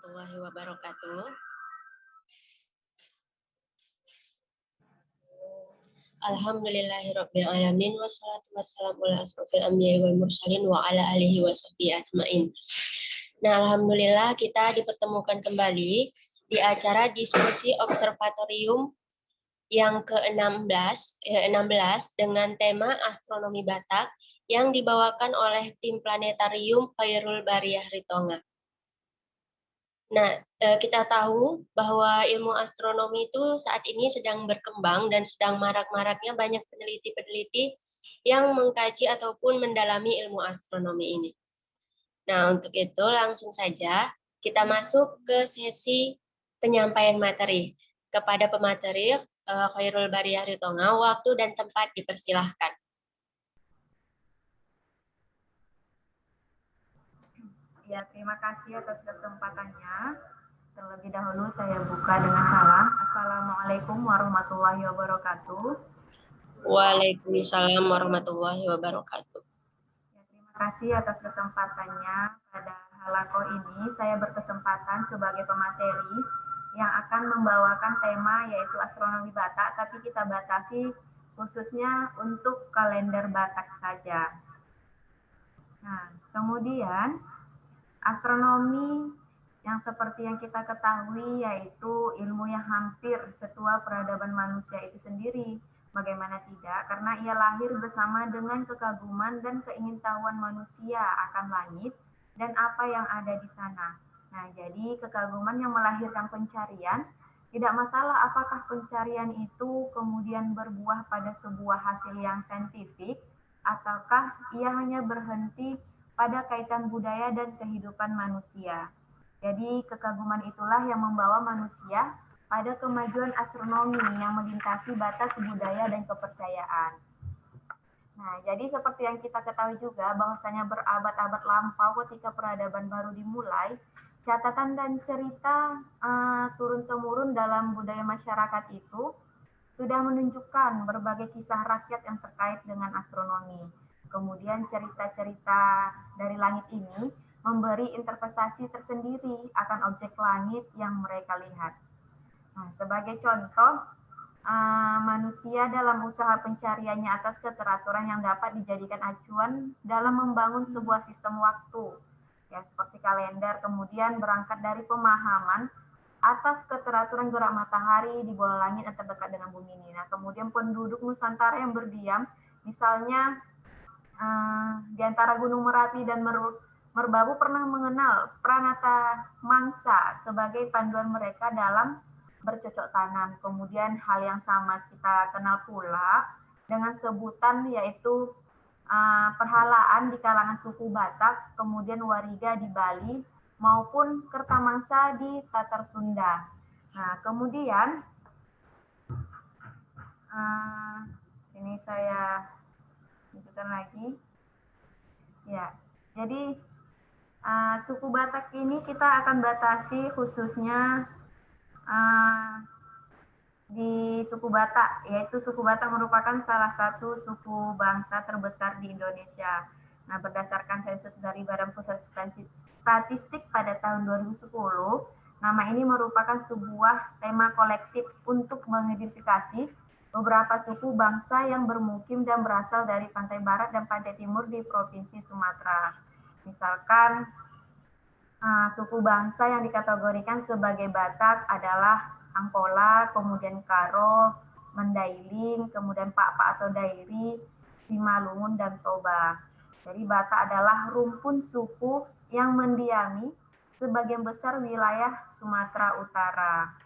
warahmatullahi wabarakatuh. Alhamdulillahirabbil alamin wassalatu wassalamu ala asrofil anbiya'i wal mursalin wa ala alihi washabbihi ajmain. Nah, alhamdulillah kita dipertemukan kembali di acara diskusi observatorium yang ke-16 dengan tema astronomi Batak yang dibawakan oleh tim planetarium Khairul Bariyah Ritonga. Nah, kita tahu bahwa ilmu astronomi itu saat ini sedang berkembang dan sedang marak-maraknya banyak peneliti-peneliti yang mengkaji ataupun mendalami ilmu astronomi ini. Nah, untuk itu langsung saja kita masuk ke sesi penyampaian materi. Kepada pemateri, Khairul Bariyah Ritonga, waktu dan tempat dipersilahkan. Ya, terima kasih atas kesempatannya. Terlebih dahulu saya buka dengan salam. Assalamualaikum warahmatullahi wabarakatuh. Waalaikumsalam warahmatullahi wabarakatuh. Ya, terima kasih atas kesempatannya. Pada halaqah ini saya berkesempatan sebagai pemateri yang akan membawakan tema yaitu astronomi Batak, tapi kita batasi khususnya untuk kalender Batak saja. Nah, kemudian astronomi yang seperti yang kita ketahui yaitu ilmu yang hampir setua peradaban manusia itu sendiri. Bagaimana tidak? Karena ia lahir bersama dengan kekaguman dan keingintahuan manusia akan langit dan apa yang ada di sana. Nah, jadi kekaguman yang melahirkan pencarian, tidak masalah apakah pencarian itu kemudian berbuah pada sebuah hasil yang saintifik, ataukah ia hanya berhenti pada kaitan budaya dan kehidupan manusia. Jadi kekaguman itulah yang membawa manusia pada kemajuan astronomi yang melintasi batas budaya dan kepercayaan. Nah, jadi seperti yang kita ketahui juga bahwasanya berabad-abad lampau ketika peradaban baru dimulai, catatan dan cerita turun-temurun dalam budaya masyarakat itu sudah menunjukkan berbagai kisah rakyat yang terkait dengan astronomi. Kemudian cerita-cerita dari langit ini memberi interpretasi tersendiri akan objek langit yang mereka lihat. Nah, sebagai contoh, manusia dalam usaha pencariannya atas keteraturan yang dapat dijadikan acuan dalam membangun sebuah sistem waktu, ya seperti kalender, kemudian berangkat dari pemahaman atas keteraturan gerak matahari di bola langit yang terdekat dengan bumi ini. Nah, kemudian penduduk Nusantara yang berdiam, misalnya di antara Gunung Merapi dan Merbabu pernah mengenal Pranata Mangsa sebagai panduan mereka dalam bercocok tanam. Kemudian hal yang sama kita kenal pula dengan sebutan yaitu perhalaan di kalangan suku Batak, kemudian Wariga di Bali, maupun Kertamangsa di Tatar Sunda. Nah, kemudian ini saya tunjukkan lagi. Ya, jadi suku Batak ini kita akan batasi khususnya di suku Batak, yaitu suku Batak merupakan salah satu suku bangsa terbesar di Indonesia. Nah, berdasarkan sensus dari Badan Pusat Statistik pada tahun 2010, nama ini merupakan sebuah tema kolektif untuk mengidentifikasi beberapa suku bangsa yang bermukim dan berasal dari pantai barat dan pantai timur di Provinsi Sumatera. Misalkan, suku bangsa yang dikategorikan sebagai Batak adalah Angkola, kemudian Karo, Mandailing, kemudian Pak atau Dairi, Simalungun, dan Toba. Jadi Batak adalah rumpun suku yang mendiami sebagian besar wilayah Sumatera Utara.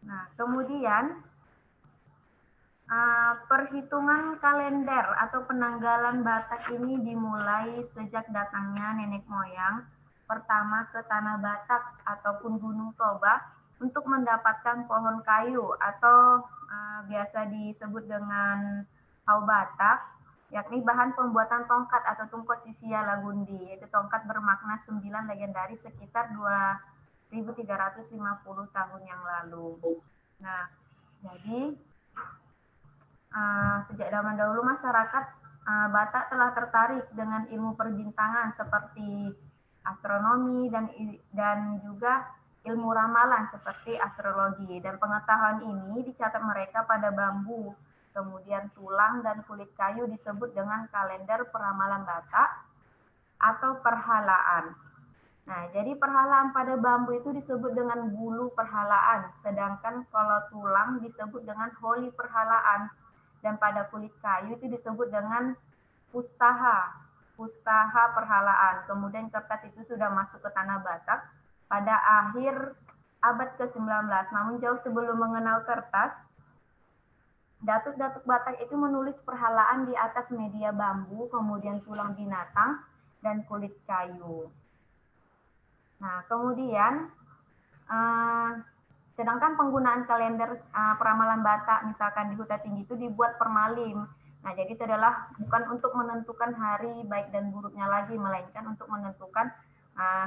Nah, kemudian perhitungan kalender atau penanggalan Batak ini dimulai sejak datangnya nenek moyang pertama ke Tanah Batak ataupun Gunung Toba untuk mendapatkan pohon kayu atau biasa disebut dengan hau Batak, yakni bahan pembuatan tongkat atau tungkot sisia lagundi, yaitu tongkat bermakna 9 legendaris sekitar 2350 tahun yang lalu. Nah, jadi sejak zaman dahulu masyarakat Batak telah tertarik dengan ilmu perbintangan seperti astronomi, dan juga ilmu ramalan seperti astrologi. Dan pengetahuan ini dicatat mereka pada bambu, kemudian tulang dan kulit kayu disebut dengan kalender peramalan Batak atau perhalaan. Nah, jadi perhalaan pada bambu itu disebut dengan bulu perhalaan, sedangkan kalau tulang disebut dengan holi perhalaan, dan pada kulit kayu itu disebut dengan pustaha perhalaan. Kemudian kertas itu sudah masuk ke tanah Batak pada akhir abad ke-19. Namun jauh sebelum mengenal kertas, datuk-datuk Batak itu menulis perhalaan di atas media bambu, kemudian tulang binatang, dan kulit kayu. Nah, kemudian sedangkan penggunaan kalender peramalan Batak misalkan di Huta Tinggi itu dibuat permalim. Nah, jadi itu adalah bukan untuk menentukan hari baik dan buruknya lagi, melainkan untuk menentukan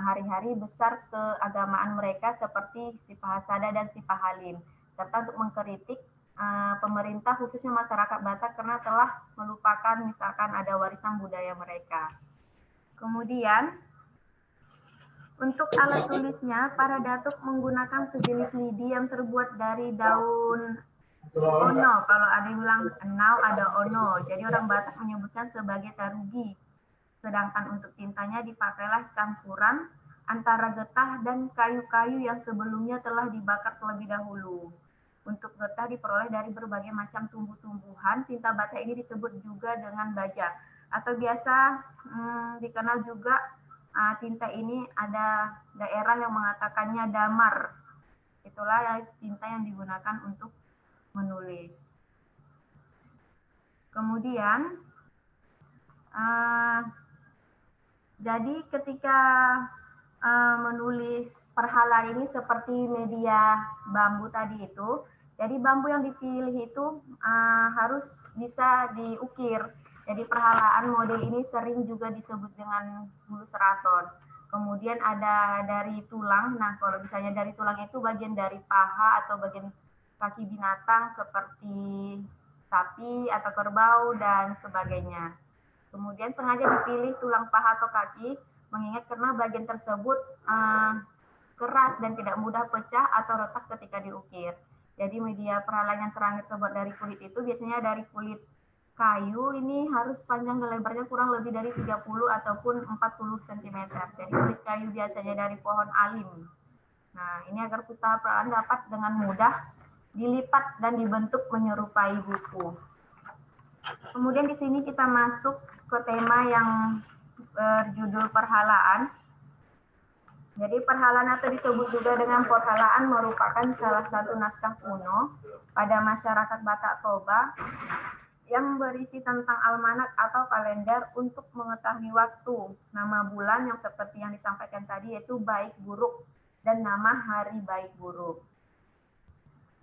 hari-hari besar keagamaan mereka seperti si Pahasada dan si Pahalim, serta untuk mengkritik pemerintah khususnya masyarakat Batak karena telah melupakan misalkan ada warisan budaya mereka. Kemudian untuk alat tulisnya, para datuk menggunakan sejenis lidi yang terbuat dari daun ono. Kalau ada yang bilang enau, ada ono. Jadi orang Batak menyebutkan sebagai tarugi. Sedangkan untuk tintanya dipakailah campuran antara getah dan kayu-kayu yang sebelumnya telah dibakar terlebih dahulu. Untuk getah diperoleh dari berbagai macam tumbuh-tumbuhan. Tinta Batak ini disebut juga dengan baja. Atau biasa dikenal juga tinta ini ada daerah yang mengatakannya damar. Itulah tinta yang digunakan untuk menulis. Kemudian, jadi ketika menulis perhalaan ini seperti media bambu tadi itu, jadi bambu yang dipilih itu harus bisa diukir. Jadi perhalaan model ini sering juga disebut dengan bulu seraton. Kemudian ada dari tulang. Nah, kalau misalnya dari tulang itu bagian dari paha atau bagian kaki binatang seperti sapi atau kerbau dan sebagainya. Kemudian sengaja dipilih tulang paha atau kaki, mengingat karena bagian tersebut keras dan tidak mudah pecah atau retak ketika diukir. Jadi media perhalaan yang terakhir terbuat dari kulit itu biasanya dari kulit kayu, ini harus panjang dan lebarnya kurang lebih dari 30 ataupun 40 cm. Jadi kulit kayu biasanya dari pohon alim. Nah, ini agar pustaha peralahan dapat dengan mudah dilipat dan dibentuk menyerupai buku. Kemudian di sini kita masuk ke tema yang berjudul perhalaan. Jadi perhalaan atau disebut juga dengan perhalaan merupakan salah satu naskah kuno pada masyarakat Batak Toba yang berisi tentang almanak atau kalender untuk mengetahui waktu, nama bulan yang seperti yang disampaikan tadi yaitu baik buruk, dan nama hari baik buruk.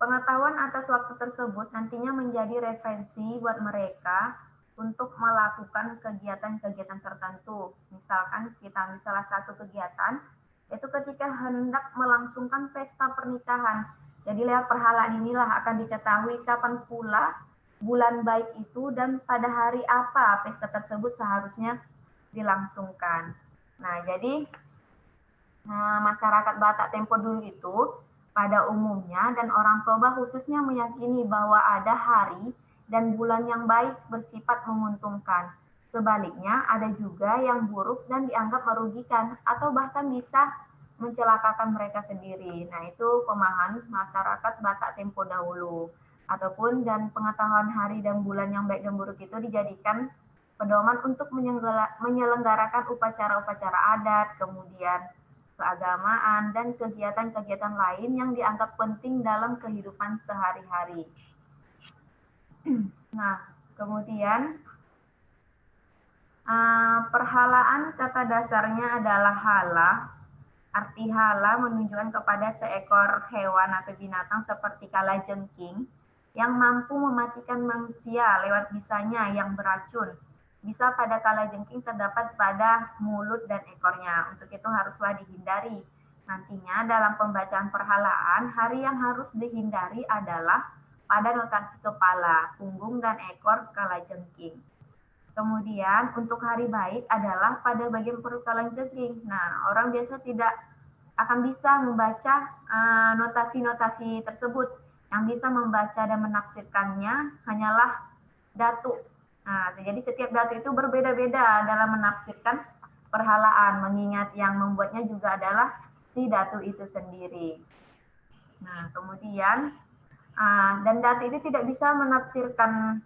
Pengetahuan atas waktu tersebut nantinya menjadi referensi buat mereka untuk melakukan kegiatan-kegiatan tertentu. Misalkan kita ambil salah satu kegiatan, yaitu ketika hendak melangsungkan pesta pernikahan. Jadi lewat perhalaan inilah akan diketahui kapan pula bulan baik itu dan pada hari apa pesta tersebut seharusnya dilangsungkan. Nah, jadi masyarakat Batak tempo dulu itu pada umumnya dan orang Toba khususnya meyakini bahwa ada hari dan bulan yang baik bersifat menguntungkan. Sebaliknya ada juga yang buruk dan dianggap merugikan atau bahkan bisa mencelakakan mereka sendiri. Nah, itu pemahaman masyarakat Batak tempo dahulu. Ataupun dan pengetahuan hari dan bulan yang baik dan buruk itu dijadikan pedoman untuk menyelenggarakan upacara-upacara adat, kemudian keagamaan, dan kegiatan-kegiatan lain yang dianggap penting dalam kehidupan sehari-hari. Nah, kemudian perhalaan kata dasarnya adalah hala. Arti hala menunjukkan kepada seekor hewan atau binatang seperti kalajengking yang mampu mematikan manusia lewat bisanya yang beracun. Bisa pada kalajengking terdapat pada mulut dan ekornya. Untuk itu haruslah dihindari. Nantinya dalam pembacaan perhalaan, hari yang harus dihindari adalah pada notasi kepala, punggung, dan ekor kalajengking. Kemudian untuk hari baik adalah pada bagian perut kaleng jengking. Nah, orang biasa tidak akan bisa membaca notasi-notasi tersebut. Yang bisa membaca dan menafsirkannya hanyalah datu. Nah, jadi setiap datu itu berbeda-beda dalam menafsirkan perhalaan, mengingat yang membuatnya juga adalah si datu itu sendiri. Nah, kemudian dan datu itu tidak bisa menafsirkan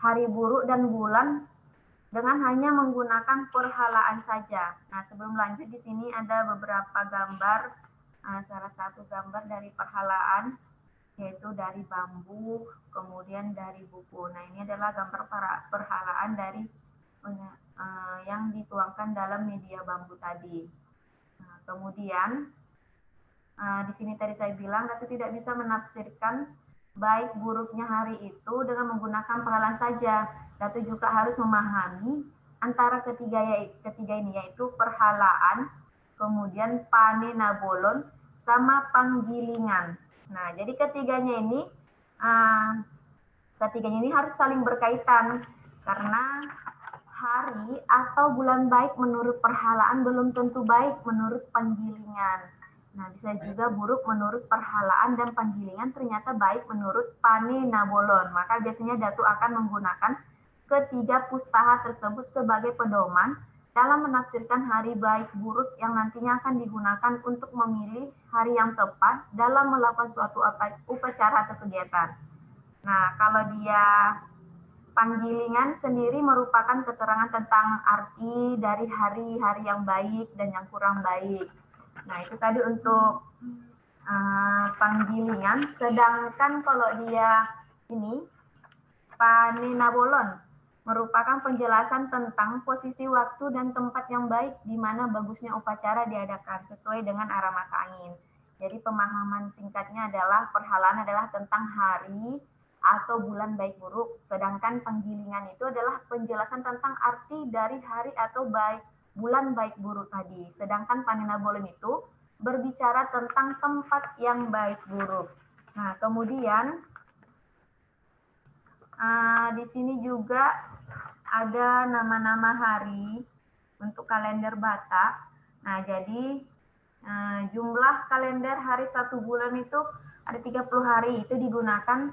hari buruk dan bulan dengan hanya menggunakan perhalaan saja. Nah, sebelum lanjut di sini ada beberapa gambar, salah satu gambar dari perhalaan, yaitu dari bambu, kemudian dari buku. Nah, ini adalah gambar perhalaan dari yang dituangkan dalam media bambu tadi. Nah, kemudian di sini tadi saya bilang datu tidak bisa menafsirkan baik buruknya hari itu dengan menggunakan perhalaan saja. Datu juga harus memahami antara ketiga ini, yaitu perhalaan, kemudian panenabolon, sama panggilingan. Nah, jadi ketiganya ini harus saling berkaitan karena hari atau bulan baik menurut perhalaan belum tentu baik menurut panggilingan. Nah, bisa juga buruk menurut perhalaan dan panggilingan ternyata baik menurut panenabolon. Maka biasanya datu akan menggunakan ketiga pustaha tersebut sebagai pedoman dalam menafsirkan hari baik buruk yang nantinya akan digunakan untuk memilih hari yang tepat dalam melakukan suatu upacara atau kegiatan. Nah, kalau dia panggilingan sendiri merupakan keterangan tentang arti dari hari-hari yang baik dan yang kurang baik. Nah, itu tadi untuk panggilingan. Sedangkan kalau dia ini panenabolon merupakan penjelasan tentang posisi waktu dan tempat yang baik di mana bagusnya upacara diadakan sesuai dengan arah mata angin. Jadi pemahaman singkatnya adalah perhalaan adalah tentang hari atau bulan baik buruk, sedangkan panggilingan itu adalah penjelasan tentang arti dari hari atau bulan baik buruk tadi. Sedangkan panenabolon itu berbicara tentang tempat yang baik buruk. Nah, kemudian di sini juga ada nama-nama hari untuk kalender Batak. Nah, jadi jumlah kalender hari satu bulan itu ada 30 hari. Itu digunakan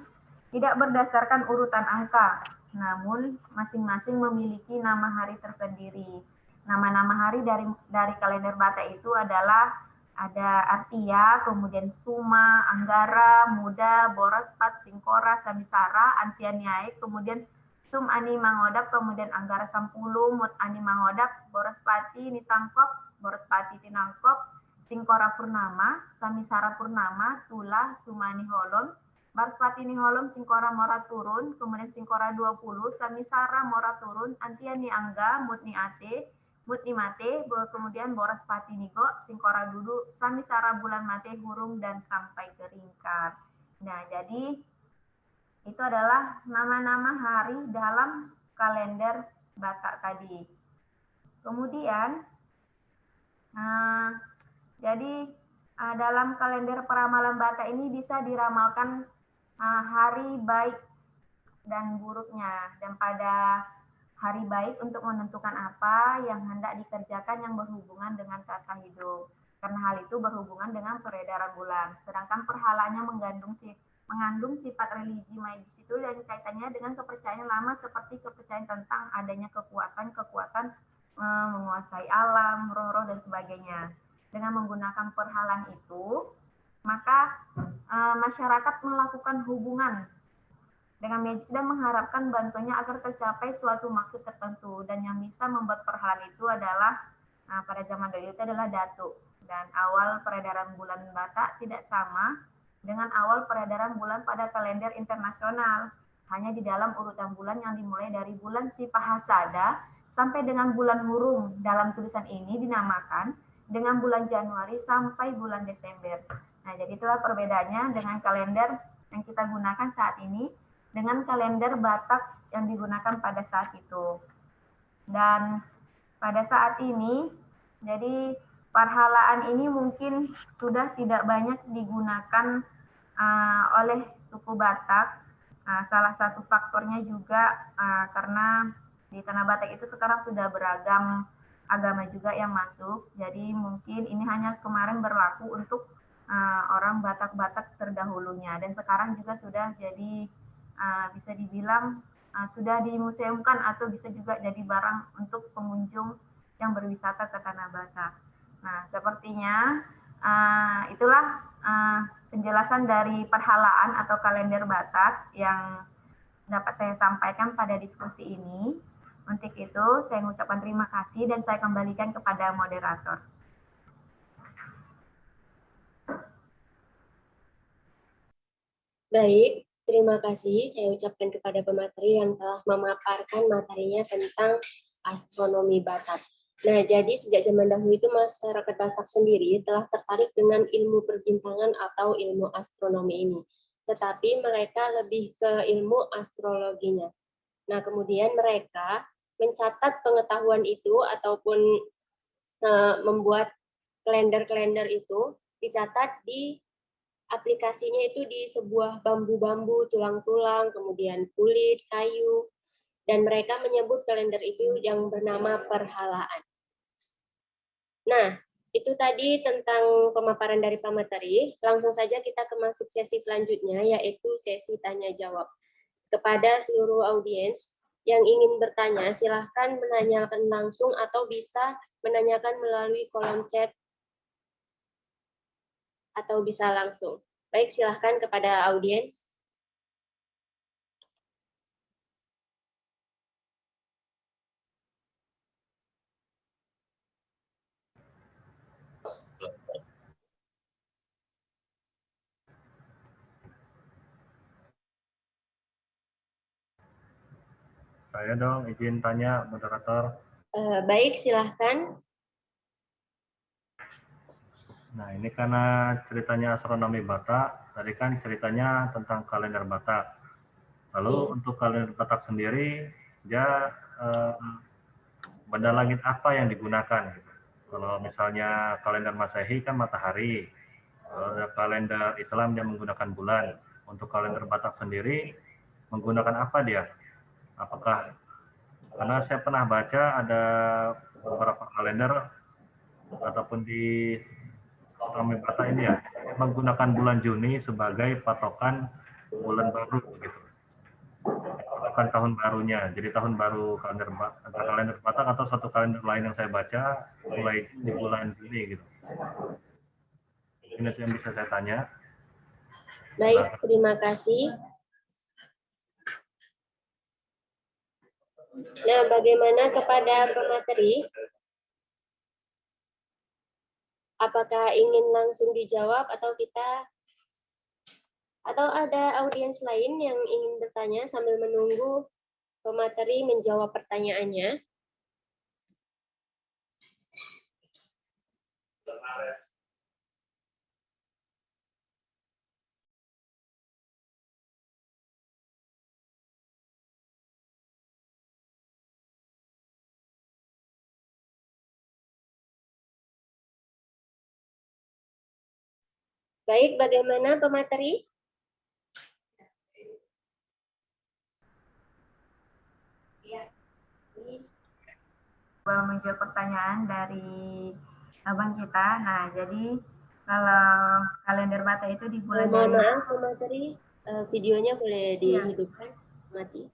tidak berdasarkan urutan angka, namun masing-masing memiliki nama hari tersendiri. Nama-nama hari dari kalender Batak itu adalah ada Artia, kemudian Suma, Anggara, Muda, Borospat, Singkora, Samisara, Antianiae, kemudian Sum Ani Mangodap, kemudian Anggara Sampulu, Mut Ani Mangodap, Borospati Nitangkop, Borospati Tinangkop, Singkora Purnama, Samisara Purnama, Tula, Sumani Holom, Borospati Niholom, Singkora Mora Turun, kemudian Singkora 20, Samisara Mora Turun, Antiani Angga, Mutni Ate, Mutni Mate, kemudian Borospati Nigo, Singkora Dudu, Samisara Bulan Mate, Hurung, dan sampai ke Ringkat. Nah, jadi itu adalah nama-nama hari dalam kalender Batak tadi. Kemudian, jadi dalam kalender peramalan Batak ini bisa diramalkan hari baik dan buruknya, dan pada hari baik untuk menentukan apa yang hendak dikerjakan yang berhubungan dengan kata hidup, karena hal itu berhubungan dengan peredaran bulan. Sedangkan perhalanya mengandung sifat religi magis itu dan kaitannya dengan kepercayaan lama seperti kepercayaan tentang adanya kekuatan menguasai alam, roh-roh, dan sebagainya. Dengan menggunakan perhalaan itu, maka masyarakat melakukan hubungan dengan magis dan mengharapkan bantuannya agar tercapai suatu maksud tertentu. Dan yang bisa membuat perhalaan itu adalah pada zaman dahulu itu adalah datu. Dan awal peredaran bulan Batak tidak sama dengan awal peredaran bulan pada kalender internasional. Hanya di dalam urutan bulan yang dimulai dari bulan Sipahasada sampai dengan bulan Hurung. Dalam tulisan ini dinamakan dengan bulan Januari sampai bulan Desember. Nah, jadi itulah perbedaannya dengan kalender yang kita gunakan saat ini dengan kalender Batak yang digunakan pada saat itu. Dan pada saat ini, jadi perhalaan ini mungkin sudah tidak banyak digunakan oleh suku Batak. Salah satu faktornya juga karena Di Tanah Batak itu sekarang sudah beragam agama juga yang masuk, jadi mungkin ini hanya kemarin berlaku untuk orang Batak-Batak terdahulunya, dan sekarang juga sudah jadi bisa dibilang sudah dimuseumkan atau bisa juga jadi barang untuk pengunjung yang berwisata ke Tanah Batak. Nah, sepertinya itulah penjelasan dari perhalaan atau kalender Batak yang dapat saya sampaikan pada diskusi ini. Untuk itu, saya mengucapkan terima kasih dan saya kembalikan kepada moderator. Baik, terima kasih saya ucapkan kepada pemateri yang telah memaparkan materinya tentang astronomi Batak. Nah, jadi sejak zaman dahulu itu masyarakat Batak sendiri telah tertarik dengan ilmu perbintangan atau ilmu astronomi ini. Tetapi mereka lebih ke ilmu astrologinya. Nah, kemudian mereka mencatat pengetahuan itu ataupun membuat kalender-kalender itu dicatat di aplikasinya itu di sebuah bambu-bambu, tulang-tulang, kemudian kulit, kayu, dan mereka menyebut kalender itu yang bernama perhalaan. Nah, itu tadi tentang pemaparan dari pemateri. Langsung saja kita ke masuk sesi selanjutnya, yaitu sesi tanya-jawab. Kepada seluruh audiens yang ingin bertanya, silahkan menanyakan langsung atau bisa menanyakan melalui kolom chat atau bisa langsung. Baik, silahkan kepada audiens. Saya dong, izin tanya, moderator. Baik, silahkan. Nah, ini karena ceritanya astronomi Batak, tadi kan ceritanya tentang kalender Batak. Lalu untuk kalender Batak sendiri, dia benda langit apa yang digunakan? Kalau misalnya kalender Masehi kan matahari, kalau kalender Islam yang menggunakan bulan. Untuk kalender Batak sendiri, menggunakan apa dia? Apakah, karena saya pernah baca ada beberapa kalender ataupun di astronomi Batak ini ya, menggunakan bulan Juni sebagai patokan bulan baru gitu. Patokan tahun barunya. Jadi tahun baru kalender antara kalender Batak atau satu kalender lain yang saya baca mulai di bulan Juni gitu. Ini yang bisa saya tanya. Baik, terima kasih. Nah, bagaimana kepada pemateri? Apakah ingin langsung dijawab atau ada audiens lain yang ingin bertanya sambil menunggu pemateri menjawab pertanyaannya? Baik, bagaimana pemateri? Menjawab pertanyaan dari abang kita. Nah, jadi kalau kalender Batak itu di bulan Mohon maaf, pemateri, videonya boleh dihidupkan, mati.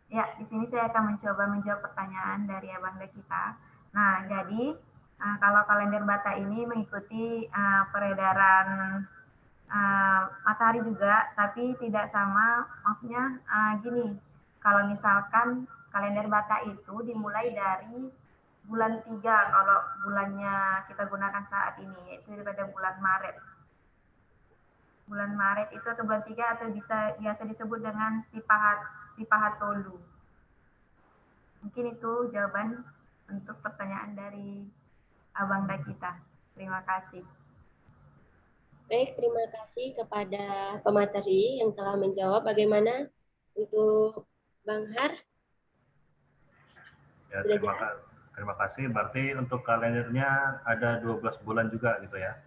Ya, di sini saya akan mencoba menjawab pertanyaan dari abang kita. Nah, jadi kalau kalender Batak ini mengikuti peredaran matahari juga, tapi tidak sama. Maksudnya gini, kalau misalkan kalender Batak itu dimulai dari bulan 3 kalau bulannya kita gunakan saat ini, yaitu pada bulan Maret. Bulan Maret itu atau bulan 3 atau biasa disebut dengan Sipahat Tolu. Mungkin itu jawaban untuk pertanyaan dari abang kita. Terima kasih. Baik, terima kasih kepada pemateri yang telah menjawab. Bagaimana untuk Bang Har? Ya, terima kasih. Berarti untuk kalendernya ada 12 bulan juga gitu ya?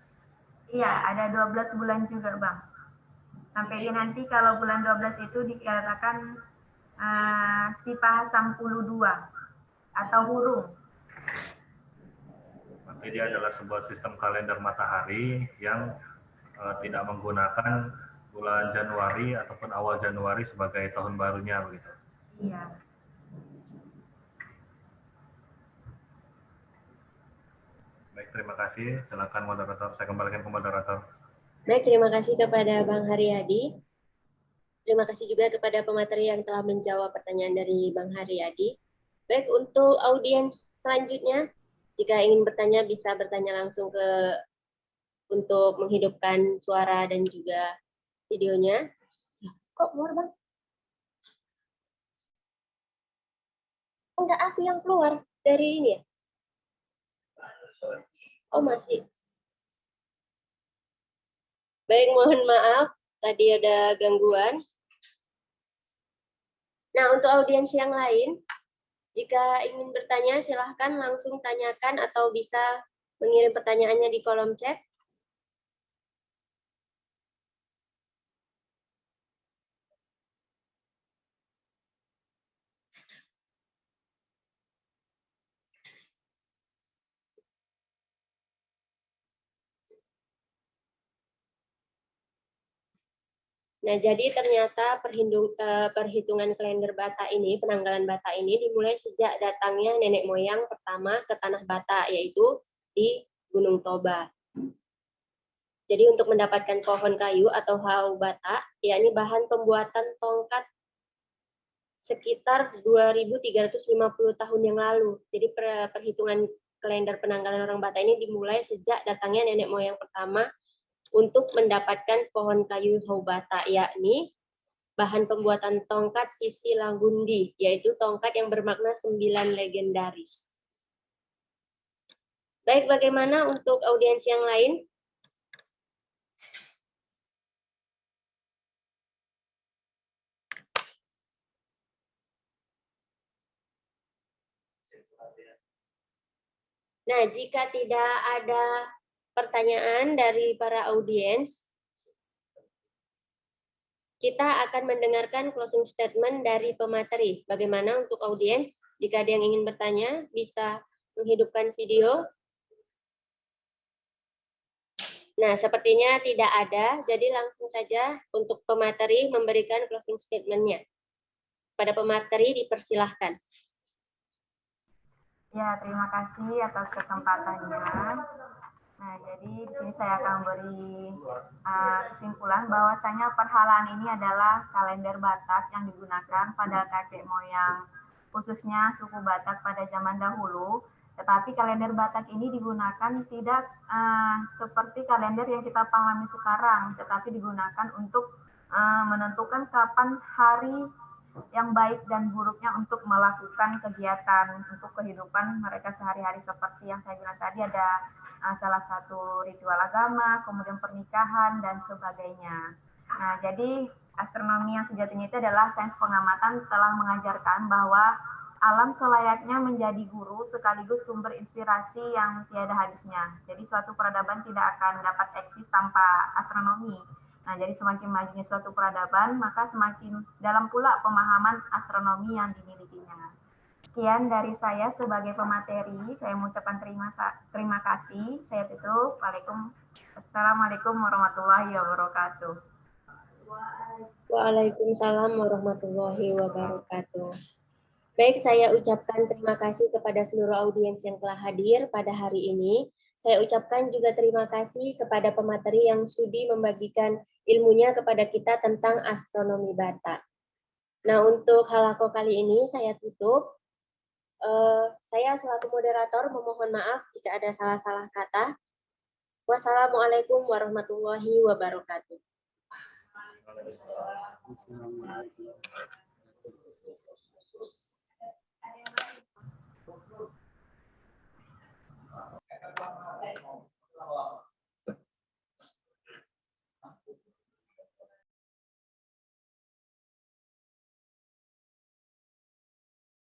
Iya, ada 12 bulan juga, Bang. Sampai nanti kalau bulan 12 itu dikatakan Sipah Sampulu 2 atau Hurung. Berarti dia adalah sebuah sistem kalender matahari yang tidak menggunakan bulan Januari ataupun awal Januari sebagai tahun barunya begitu. Iya. Baik, terima kasih. Silakan moderator. Saya kembalikan ke moderator. Baik, terima kasih kepada Bang Haryadi. Terima kasih juga kepada pemateri yang telah menjawab pertanyaan dari Bang Haryadi. Baik, untuk audiens selanjutnya, jika ingin bertanya bisa bertanya langsung untuk menghidupkan suara dan juga videonya. Kok keluar, Bang? Enggak, aku yang keluar dari ini ya? Oh, masih. Baik, mohon maaf. Tadi ada gangguan. Nah, untuk audiens yang lain, jika ingin bertanya, silahkan langsung tanyakan atau bisa mengirim pertanyaannya di kolom chat. Nah, jadi ternyata perhitungan kalender Batak ini, penanggalan Batak ini dimulai sejak datangnya nenek moyang pertama ke tanah Batak, yaitu di Gunung Toba. Jadi untuk mendapatkan pohon kayu atau hau Batak, yakni bahan pembuatan tongkat sekitar 2350 tahun yang lalu. Jadi perhitungan kalender penanggalan orang Batak ini dimulai sejak datangnya nenek moyang pertama untuk mendapatkan pohon kayu hau Batak, yakni bahan pembuatan tongkat sisi Langgundi, yaitu tongkat yang bermakna 9 legendaris. Baik, bagaimana untuk audiens yang lain? Nah, jika tidak ada pertanyaan dari para audiens, kita akan mendengarkan closing statement dari pemateri. Bagaimana untuk audiens? Jika ada yang ingin bertanya, bisa menghidupkan video. Nah, sepertinya tidak ada, jadi langsung saja untuk pemateri memberikan closing statement-nya. Pada pemateri dipersilahkan. Ya, terima kasih atas kesempatannya. Nah, jadi di sini saya akan beri kesimpulan bahwasanya perhalaan ini adalah kalender Batak yang digunakan pada kakek moyang, khususnya suku Batak pada zaman dahulu. Tetapi kalender Batak ini digunakan tidak seperti kalender yang kita pahami sekarang, tetapi digunakan untuk menentukan kapan hari yang baik dan buruknya untuk melakukan kegiatan untuk kehidupan mereka sehari-hari, seperti yang saya bilang tadi, ada salah satu ritual agama, kemudian pernikahan dan sebagainya. Nah, jadi astronomi yang sejatinya itu adalah sains pengamatan telah mengajarkan bahwa alam selayaknya menjadi guru sekaligus sumber inspirasi yang tiada habisnya. Jadi suatu peradaban tidak akan dapat eksis tanpa astronomi. Nah, jadi semakin majunya suatu peradaban, maka semakin dalam pula pemahaman astronomi yang dimilikinya. Sekian dari saya sebagai pemateri. Saya mengucapkan terima kasih. Saya tutup. Assalamualaikum warahmatullahi wabarakatuh. Waalaikumsalam warahmatullahi wabarakatuh. Baik, saya ucapkan terima kasih kepada seluruh audiens yang telah hadir pada hari ini. Saya ucapkan juga terima kasih kepada pemateri yang sudi membagikan ilmunya kepada kita tentang astronomi Batak. Nah, untuk halaqah kali ini saya tutup. Saya selaku moderator memohon maaf jika ada salah-salah kata. Wassalamualaikum warahmatullahi wabarakatuh.